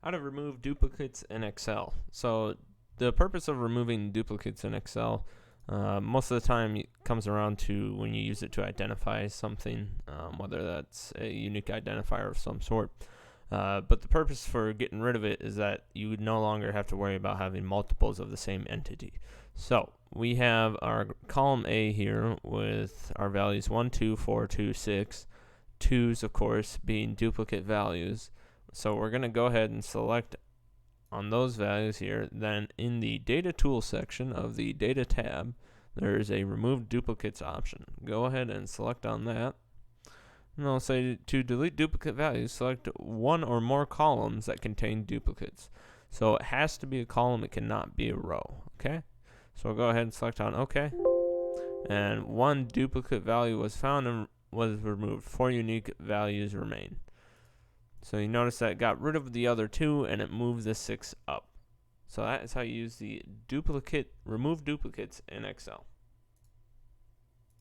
How to remove duplicates in Excel. So the purpose of removing duplicates in Excel most of the time it comes around to when you use it to identify something, whether that's a unique identifier of some sort. But the purpose for getting rid of it is that you would no longer have to worry about having multiples of the same entity. So we have our column A here with our values 1, 2, 4, 2, 6. 2's, of course, being duplicate values. So we're going to go ahead and select on those values here. Then in the data tools section of the data tab, there is a remove duplicates option. Go ahead and select on that. And I'll say to delete duplicate values, select one or more columns that contain duplicates. So it has to be a column, it cannot be a row. Okay? So I'll go ahead and select on OK. And one duplicate value was found and was removed. 4 unique values remain. So you notice that it got rid of the other 2 and it moved the 6 up. So that is how you use the remove duplicates in Excel.